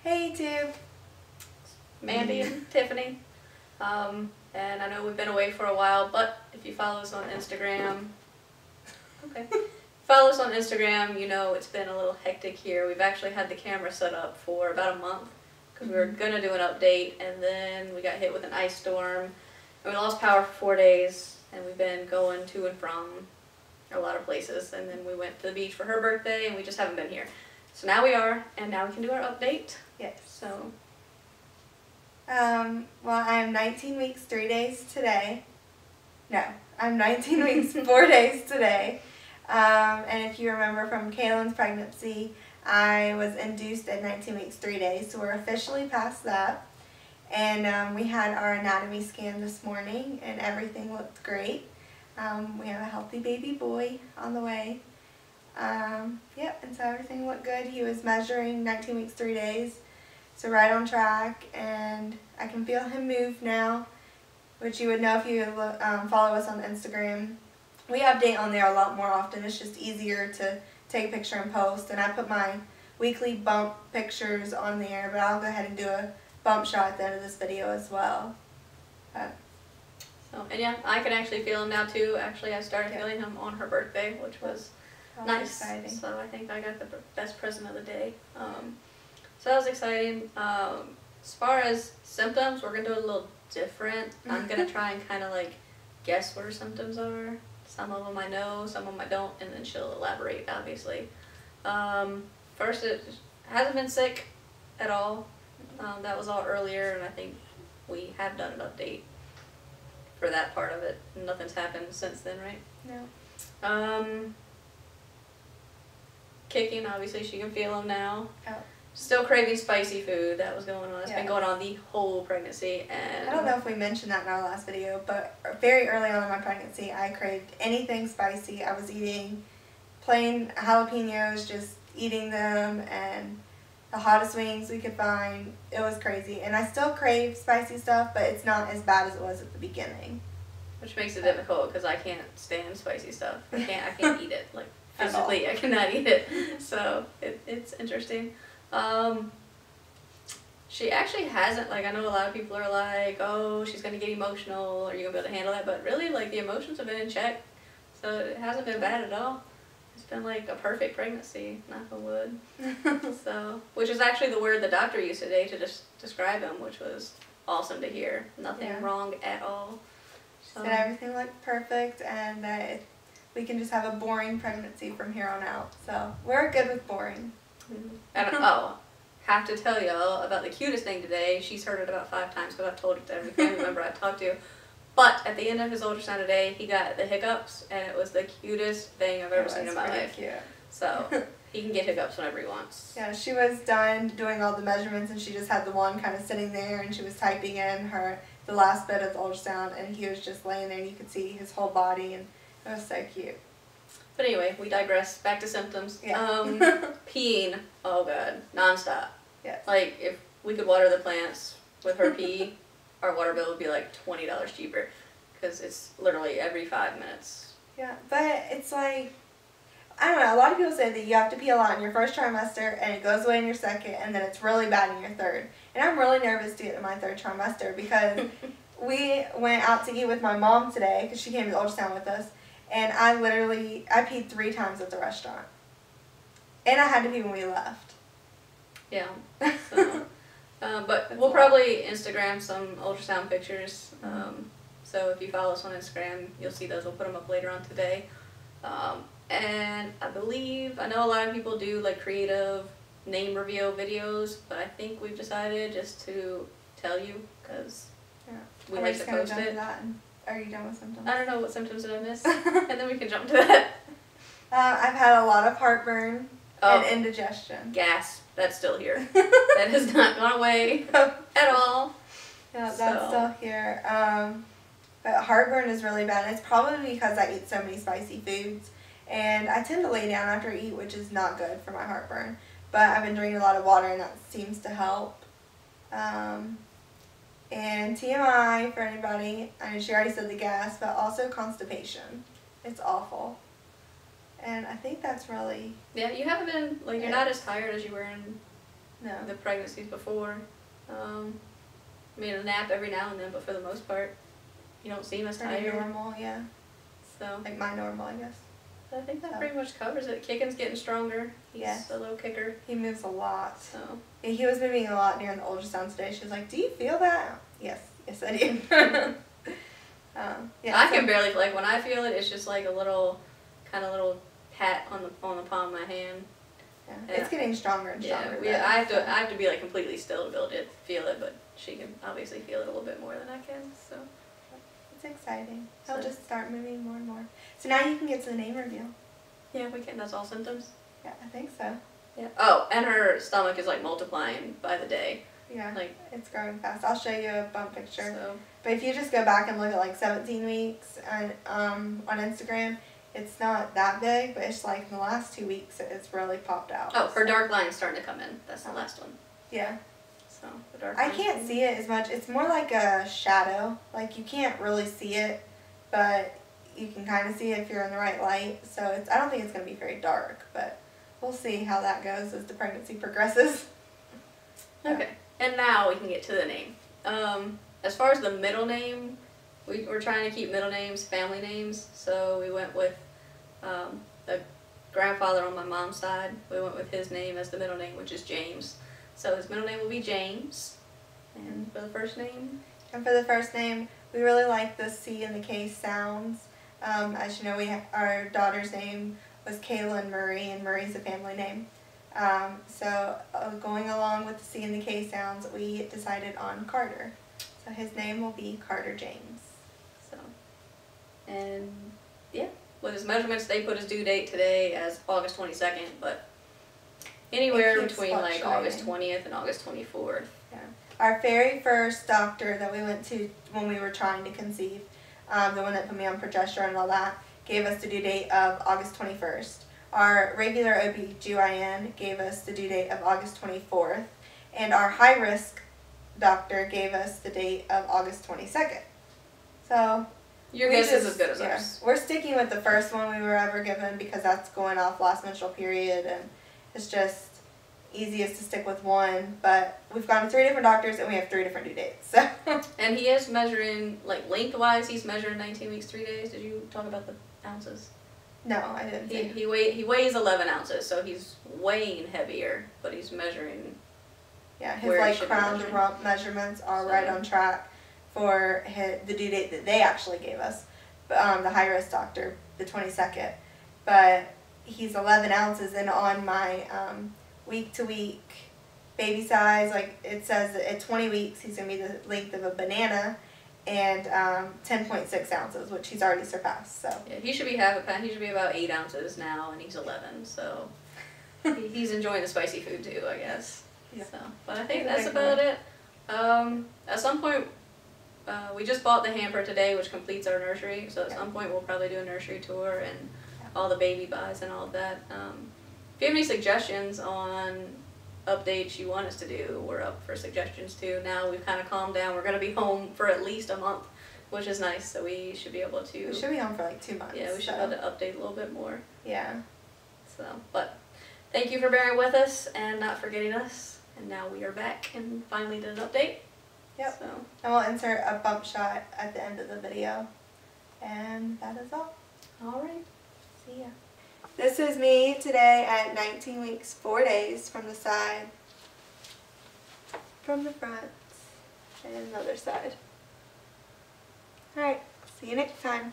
Hey Tube. Mandy and Tiffany. And I know we've been away for a while, but if you follow us on Instagram, follow us on Instagram, you know it's been a little hectic here. We've actually had the camera set up for about a month because we were going to do an update, and then we got hit with an ice storm, and we lost power for 4 days, and we've been going to and from a lot of places, and then we went to the beach for her birthday, and we just haven't been here. So now we are, and now we can do our update. Yes. So. Well, I'm 19 weeks, 3 days today. No, I'm 19 weeks, 4 days today. And if you remember from Kaylin's pregnancy, I was induced at 19 weeks, 3 days, so we're officially past that. And we had our anatomy scan this morning, and everything looked great. We have a healthy baby boy on the way. Yep, and so everything looked good. He was measuring 19 weeks, 3 days. So right on track, and I can feel him move now, which you would know if you follow us on Instagram. We update on there a lot more often. It's just easier to take a picture and post, and I put my weekly bump pictures on there, but I'll go ahead and do a bump shot at the end of this video as well. So, and yeah, I can actually feel him now too. Actually, I started feeling him on her birthday, which was nice. Exciting. So I think I got the best present of the day. So that was exciting. As far as symptoms, we're going to do it a little different. I'm going to try and kind of like guess what her symptoms are. Some of them I know, some of them I don't, and then she'll elaborate, obviously. First, it hasn't been sick at all. That was all earlier, and I think we have done an update for that part of it. Nothing's happened since then, right? No. Kicking, obviously she can feel them now. Oh. Still craving spicy food. That was going on. It's been going on the whole pregnancy. And I don't know if we mentioned that in our last video, but very early on in my pregnancy, I craved anything spicy. I was eating plain jalapenos, just eating them, and the hottest wings we could find. It was crazy. And I still crave spicy stuff, but it's not as bad as it was at the beginning. Which makes it difficult because I can't stand spicy stuff. I can't eat it. Like, physically, I cannot eat it. So it's interesting. She actually hasn't, like, I know a lot of people are like, oh, she's going to get emotional, are you going to be able to handle that? But really, like, the emotions have been in check, so it hasn't been bad at all. It's been, like, a perfect pregnancy, knock on wood. So, which is actually the word the doctor used today to just describe him, which was awesome to hear. Nothing wrong at all. So. Said everything looked perfect, and that we can just have a boring pregnancy from here on out. So, we're good with boring. Have to tell y'all about the cutest thing today. She's heard it about 5 times because I've told it to every family member I've talked to. But at the end of his ultrasound today, he got the hiccups, and it was the cutest thing I've ever seen in my life. Cute. So he can get hiccups whenever he wants. Yeah, she was done doing all the measurements, and she just had the one kind of sitting there, and she was typing in the last bit of the ultrasound, and he was just laying there, and you could see his whole body, and it was so cute. But anyway, we digress. Back to symptoms. Yeah. Peeing. Oh god, nonstop. Yes. Like, if we could water the plants with her pee, our water bill would be like $20 cheaper, because it's literally every 5 minutes. Yeah, but it's like, I don't know, a lot of people say that you have to pee a lot in your first trimester, and it goes away in your second, and then it's really bad in your third. And I'm really nervous to get to my third trimester, because we went out to eat with my mom today, because she came to the ultrasound with us, and I peed 3 times at the restaurant. And I had to pee when we left. Yeah. So, but we'll probably Instagram some ultrasound pictures. So if you follow us on Instagram, you'll see those. We'll put them up later on today. And I know a lot of people do like creative name reveal videos, but I think we've decided just to tell you because we like to post it. Are you done with symptoms? I don't know what symptoms did I miss, and then we can jump to that. I've had a lot of heartburn and indigestion. Gas. That's still here. That has not gone away at all. Yeah, that's still here. But heartburn is really bad. It's probably because I eat so many spicy foods. And I tend to lay down after I eat, which is not good for my heartburn. But I've been drinking a lot of water, and that seems to help. And TMI for anybody, I mean, she already said the gas, but also constipation. It's awful. And I think that's really... Yeah, you haven't been, like, you're not as tired as you were in the pregnancies before. I mean, a nap every now and then, but for the most part, you don't seem as tired. Normal, yeah. So like my normal, I guess. I think that pretty much covers it. Kicking's getting stronger. He's a little kicker. He moves a lot. So he was moving a lot during the ultrasound today. She was like, "Do you feel that?" Yes, I do. I can barely feel, like when I feel it, it's just like a little pat on the palm of my hand. Yeah, it's getting stronger and stronger. Yeah, I have to be like completely still to be able to feel it, but she can obviously feel it a little bit more than I can. So it's exciting. He'll just start moving more and more. So now you can get to the name reveal. Yeah, we can. That's all symptoms. Yeah, I think so. Yeah. Oh, and her stomach is like multiplying by the day. Yeah, like it's growing fast. I'll show you a bump picture. So. But if you just go back and look at like 17 weeks and on Instagram, it's not that big, but it's like in the last 2 weeks it's really popped out. Oh, her dark line's starting to come in. That's the last one. Yeah. So the dark I can't see it as much. It's more like a shadow. Like you can't really see it, but you can kind of see it if you're in the right light. So I don't think it's going to be very dark, but we'll see how that goes as the pregnancy progresses. Okay, and now we can get to the name. As far as the middle name, we're trying to keep middle names family names. So we went with the grandfather on my mom's side. We went with his name as the middle name, which is James. So his middle name will be James. And for the first name? And for the first name, we really like the C and the K sounds. As you know, our daughter's name was Kaylin Murray, and Murray's a family name. So going along with the C and the K sounds, we decided on Carter. So his name will be Carter James. So, and yeah, with his measurements, they put his due date today as August 22nd, but anywhere between like August 20th and August 24th. Yeah. Our very first doctor that we went to when we were trying to conceive, the one that put me on progesterone and all that, gave us the due date of August 21st. Our regular OB/GYN gave us the due date of August 24th, and our high-risk doctor gave us the date of August 22nd. So your guess is as good as ours. We're sticking with the first one we were ever given because that's going off last menstrual period, and it's just easiest to stick with one. But we've gone to 3 different doctors and we have 3 different due dates. So. And he is measuring, like lengthwise, he's measuring 19 weeks 3 days. Did you talk about the ounces? No, I didn't. He weighs 11 ounces, so he's weighing heavier, but he's measuring. Yeah, his like crown to rump measurements are right on track for the due date that they actually gave us. The high risk doctor, the 22nd. But he's 11 ounces, and on my week to week baby size, like it says that at 20 weeks he's gonna be the length of a banana, and 10.6 ounces, which he's already surpassed. So yeah, he should be half a pound. He should be about 8 ounces now, and he's 11. So he's enjoying the spicy food too, I guess. Yeah. So, but I think that's about it. At some point, we just bought the hamper today, which completes our nursery. So at some point, we'll probably do a nursery tour and all the baby buys and all of that. If you have any suggestions on updates you want us to do, we're up for suggestions too. Now we've kind of calmed down. We're going to be home for at least a month, which is nice. So we should be able to. We should be home for like 2 months. Yeah, we should be able to update a little bit more. Yeah. So, but thank you for bearing with us and not forgetting us. And now we are back and finally did an update. Yep. So. And we'll insert a bump shot at the end of the video. And that is all. Alright. See ya. This is me today at 19 weeks, 4 days from the side, from the front, and another side. Alright, see you next time.